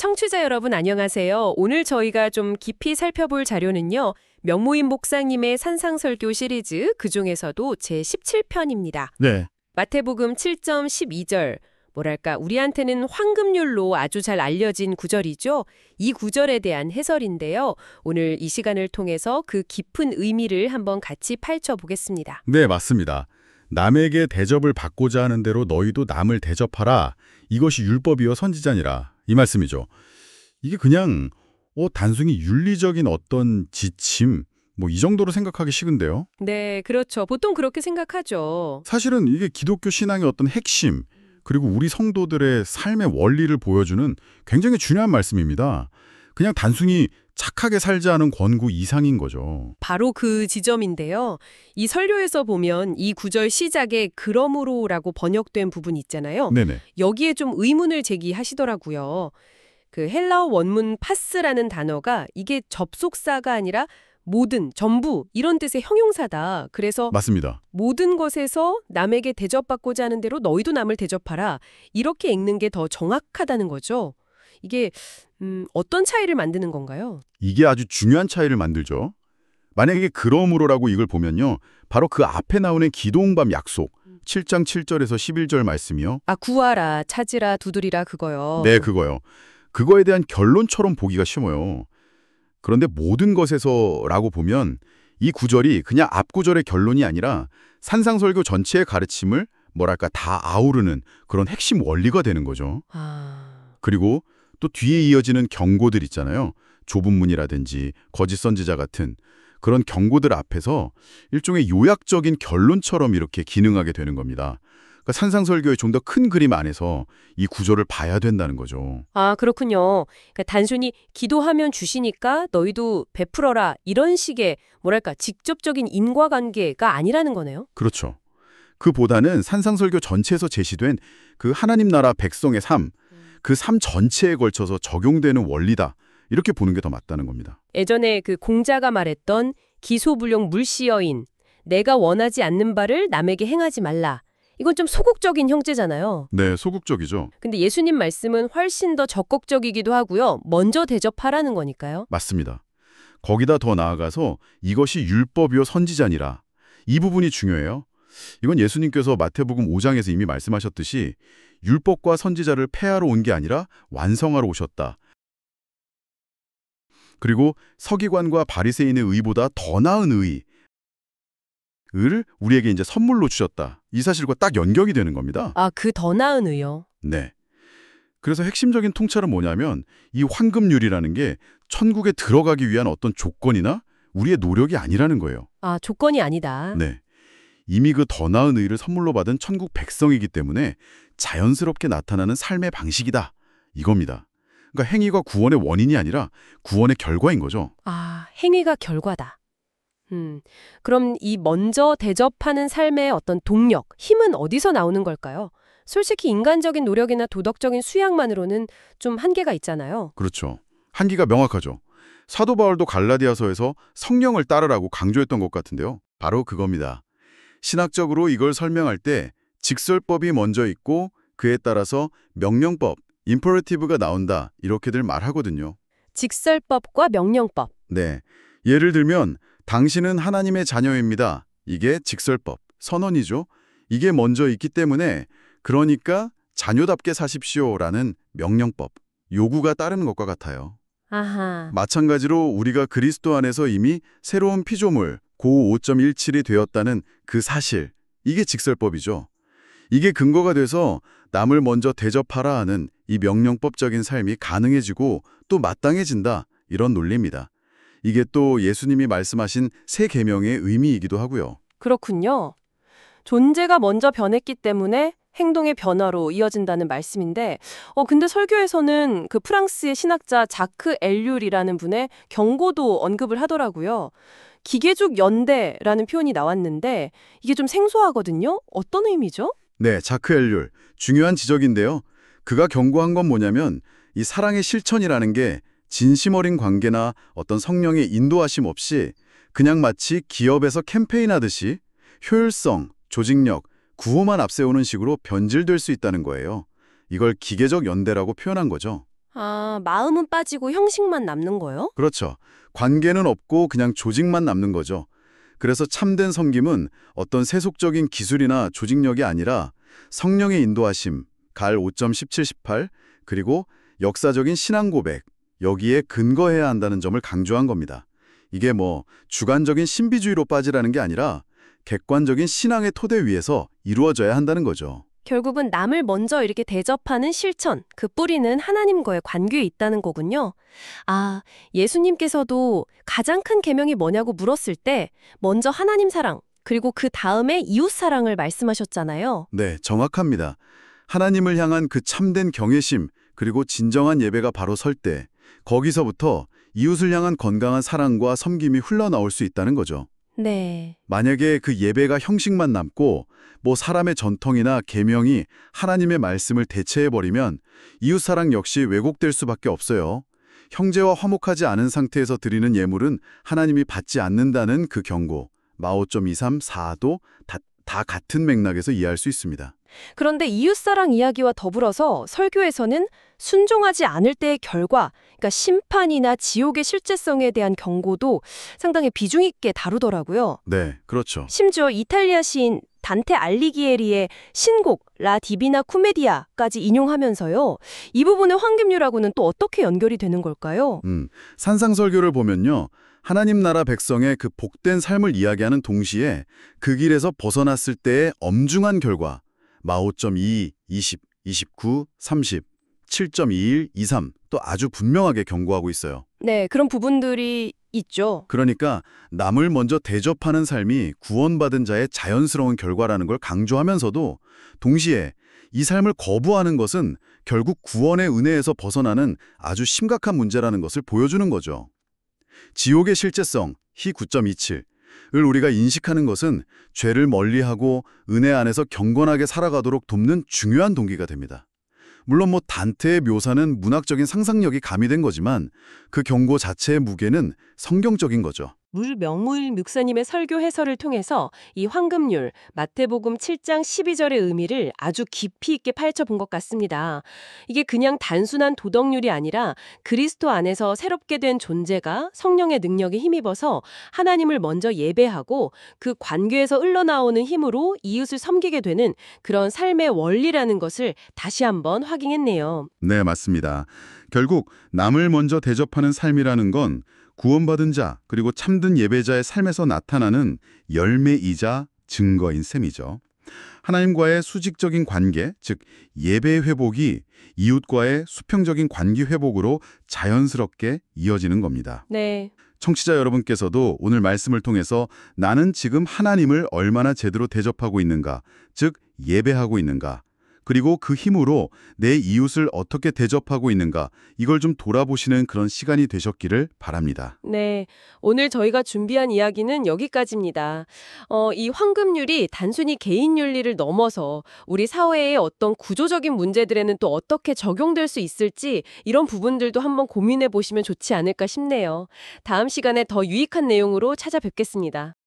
청취자 여러분 안녕하세요. 오늘 저희가 좀 깊이 살펴볼 자료는요. 명모임 목사님의 산상설교 시리즈 그중에서도 제17편입니다. 네, 마태복음 7.12절, 뭐랄까 우리한테는 황금률로 아주 잘 알려진 구절이죠. 이 구절에 대한 해설인데요. 오늘 이 시간을 통해서 그 깊은 의미를 한번 같이 파헤쳐보겠습니다. 네, 맞습니다. 남에게 대접을 받고자 하는 대로 너희도 남을 대접하라. 이것이 율법이요 선지자니라. 이 말씀이죠. 이게 그냥 단순히 윤리적인 어떤 지침, 이 정도로 생각하기 식은데요. 네, 그렇죠. 보통 그렇게 생각하죠. 사실은 이게 기독교 신앙의 어떤 핵심, 그리고 우리 성도들의 삶의 원리를 보여주는 굉장히 중요한 말씀입니다. 그냥 단순히 착하게 살자는 권고 이상인 거죠. 바로 그 지점인데요. 이 설교에서 보면 이 구절 시작에 그러므로라고 번역된 부분 있잖아요. 네네. 여기에 좀 의문을 제기하시더라고요. 그 헬라어 원문 파스라는 단어가 이게 접속사가 아니라 모든, 전부 이런 뜻의 형용사다. 그래서 맞습니다. 모든 것에서 남에게 대접받고자 하는 대로 너희도 남을 대접하라. 이렇게 읽는 게 더 정확하다는 거죠. 이게 어떤 차이를 만드는 건가요? 이게 아주 중요한 차이를 만들죠. 만약에 그러므로라고 이걸 보면요. 바로 그 앞에 나오는 기도응답 약속, 7장 7절에서 11절 말씀이요. 아, 구하라, 찾으라, 두드리라 그거요. 네, 그거요. 그거에 대한 결론처럼 보기가 쉬워요. 그런데 모든 것에서라고 보면 이 구절이 그냥 앞 구절의 결론이 아니라 산상설교 전체의 가르침을 다 아우르는 그런 핵심 원리가 되는 거죠. 그리고 또 뒤에 이어지는 경고들 있잖아요. 좁은 문이라든지 거짓 선지자 같은 그런 경고들 앞에서 일종의 요약적인 결론처럼 이렇게 기능하게 되는 겁니다. 그러니까 산상설교의 좀 더 큰 그림 안에서 이 구절을 봐야 된다는 거죠. 아, 그렇군요. 그러니까 단순히 기도하면 주시니까 너희도 베풀어라 이런 식의 직접적인 인과관계가 아니라는 거네요. 그렇죠. 그보다는 산상설교 전체에서 제시된 그 하나님 나라 백성의 삶, 그 삶 전체에 걸쳐서 적용되는 원리다. 이렇게 보는 게 더 맞다는 겁니다. 예전에 그 공자가 말했던 기소불용 물시여인, 내가 원하지 않는 바를 남에게 행하지 말라. 이건 좀 소극적인 형제잖아요. 네, 소극적이죠. 근데 예수님 말씀은 훨씬 더 적극적이기도 하고요. 먼저 대접하라는 거니까요. 맞습니다. 거기다 더 나아가서 이것이 율법이요 선지자니라. 이 부분이 중요해요. 이건 예수님께서 마태복음 5장에서 이미 말씀하셨듯이 율법과 선지자를 폐하러 온 게 아니라 완성하러 오셨다. 그리고 서기관과 바리새인의 의보다 더 나은 의를 우리에게 이제 선물로 주셨다. 이 사실과 딱 연결이 되는 겁니다. 아, 그 더 나은 의요. 네. 그래서 핵심적인 통찰은 뭐냐면 이 황금률이라는 게 천국에 들어가기 위한 어떤 조건이나 우리의 노력이 아니라는 거예요. 아, 조건이 아니다. 네. 이미 그 더 나은 의를 선물로 받은 천국 백성이기 때문에 자연스럽게 나타나는 삶의 방식이다. 이겁니다. 그러니까 행위가 구원의 원인이 아니라 구원의 결과인 거죠. 아, 행위가 결과다. 그럼 이 먼저 대접하는 삶의 어떤 동력, 힘은 어디서 나오는 걸까요? 솔직히 인간적인 노력이나 도덕적인 수양만으로는 좀 한계가 있잖아요. 그렇죠. 한계가 명확하죠. 사도 바울도 갈라디아서에서 성령을 따르라고 강조했던 것 같은데요. 바로 그겁니다. 신학적으로 이걸 설명할 때 직설법이 먼저 있고 그에 따라서 명령법, 임퍼러티브가 나온다 이렇게들 말하거든요. 직설법과 명령법. 네. 예를 들면 당신은 하나님의 자녀입니다. 이게 직설법, 선언이죠. 이게 먼저 있기 때문에 그러니까 자녀답게 사십시오라는 명령법, 요구가 따르는 것과 같아요. 아하. 마찬가지로 우리가 그리스도 안에서 이미 새로운 피조물, 고 5.17이 되었다는 그 사실, 이게 직설법이죠. 이게 근거가 돼서 남을 먼저 대접하라 하는 이 명령법적인 삶이 가능해지고 또 마땅해진다, 이런 논리입니다. 이게 또 예수님이 말씀하신 새 계명의 의미이기도 하고요. 그렇군요. 존재가 먼저 변했기 때문에 행동의 변화로 이어진다는 말씀인데, 근데 설교에서는 그 프랑스의 신학자 자크 엘률이라는 분의 경고도 언급을 하더라고요. 기계적 연대라는 표현이 나왔는데 이게 좀 생소하거든요. 어떤 의미죠? 네, 자크 엘률. 중요한 지적인데요. 그가 경고한 건 뭐냐면 이 사랑의 실천이라는 게 진심 어린 관계나 어떤 성령의 인도하심 없이 그냥 마치 기업에서 캠페인하듯이 효율성, 조직력, 구호만 앞세우는 식으로 변질될 수 있다는 거예요. 이걸 기계적 연대라고 표현한 거죠. 아, 마음은 빠지고 형식만 남는 거요? 그렇죠. 관계는 없고 그냥 조직만 남는 거죠. 그래서 참된 섬김은 어떤 세속적인 기술이나 조직력이 아니라 성령의 인도하심, 갈 5.17, 18, 그리고 역사적인 신앙 고백, 여기에 근거해야 한다는 점을 강조한 겁니다. 이게 뭐 주관적인 신비주의로 빠지라는 게 아니라 객관적인 신앙의 토대 위에서 이루어져야 한다는 거죠. 결국은 남을 먼저 이렇게 대접하는 실천, 그 뿌리는 하나님과의 관계에 있다는 거군요. 아, 예수님께서도 가장 큰 계명이 뭐냐고 물었을 때 먼저 하나님 사랑, 그리고 그 다음에 이웃 사랑을 말씀하셨잖아요. 네, 정확합니다. 하나님을 향한 그 참된 경외심, 그리고 진정한 예배가 바로 설 때, 거기서부터 이웃을 향한 건강한 사랑과 섬김이 흘러나올 수 있다는 거죠. 네. 만약에 그 예배가 형식만 남고 뭐 사람의 전통이나 계명이 하나님의 말씀을 대체해버리면 이웃사랑 역시 왜곡될 수밖에 없어요. 형제와 화목하지 않은 상태에서 드리는 예물은 하나님이 받지 않는다는 그 경고, 마오.23, 4도 다 같은 맥락에서 이해할 수 있습니다. 그런데 이웃사랑 이야기와 더불어서 설교에서는 순종하지 않을 때의 결과, 그러니까 심판이나 지옥의 실제성에 대한 경고도 상당히 비중 있게 다루더라고요. 네, 그렇죠. 심지어 이탈리아 시인 단테 알리기에리의 신곡 라 디비나 쿠메디아까지 인용하면서요. 이 부분의 황금률하고는 또 어떻게 연결이 되는 걸까요? 산상설교를 보면요. 하나님 나라 백성의 그 복된 삶을 이야기하는 동시에 그 길에서 벗어났을 때의 엄중한 결과, 마5.2, 20, 29, 30, 7.21, 23, 또 아주 분명하게 경고하고 있어요. 네, 그런 부분들이 있죠. 그러니까 남을 먼저 대접하는 삶이 구원받은 자의 자연스러운 결과라는 걸 강조하면서도 동시에 이 삶을 거부하는 것은 결국 구원의 은혜에서 벗어나는 아주 심각한 문제라는 것을 보여주는 거죠. 지옥의 실제성, 히 9.27을 우리가 인식하는 것은 죄를 멀리하고 은혜 안에서 경건하게 살아가도록 돕는 중요한 동기가 됩니다. 물론 뭐 단테의 묘사는 문학적인 상상력이 가미된 거지만 그 경고 자체의 무게는 성경적인 거죠. 물명무일 묵사님의 설교 해설을 통해서 이 황금률, 마태복음 7장 12절의 의미를 아주 깊이 있게 파헤쳐본 것 같습니다. 이게 그냥 단순한 도덕률이 아니라 그리스도 안에서 새롭게 된 존재가 성령의 능력에 힘입어서 하나님을 먼저 예배하고 그 관계에서 흘러나오는 힘으로 이웃을 섬기게 되는 그런 삶의 원리라는 것을 다시 한번 확인했네요. 네, 맞습니다. 결국 남을 먼저 대접하는 삶이라는 건 구원받은 자 그리고 참된 예배자의 삶에서 나타나는 열매이자 증거인 셈이죠. 하나님과의 수직적인 관계, 즉 예배의 회복이 이웃과의 수평적인 관계 회복으로 자연스럽게 이어지는 겁니다. 네. 청취자 여러분께서도 오늘 말씀을 통해서 나는 지금 하나님을 얼마나 제대로 대접하고 있는가, 즉 예배하고 있는가, 그리고 그 힘으로 내 이웃을 어떻게 대접하고 있는가, 이걸 좀 돌아보시는 그런 시간이 되셨기를 바랍니다. 네, 오늘 저희가 준비한 이야기는 여기까지입니다. 이 황금률이 단순히 개인 윤리를 넘어서 우리 사회의 어떤 구조적인 문제들에는 또 어떻게 적용될 수 있을지 이런 부분들도 한번 고민해 보시면 좋지 않을까 싶네요. 다음 시간에 더 유익한 내용으로 찾아뵙겠습니다.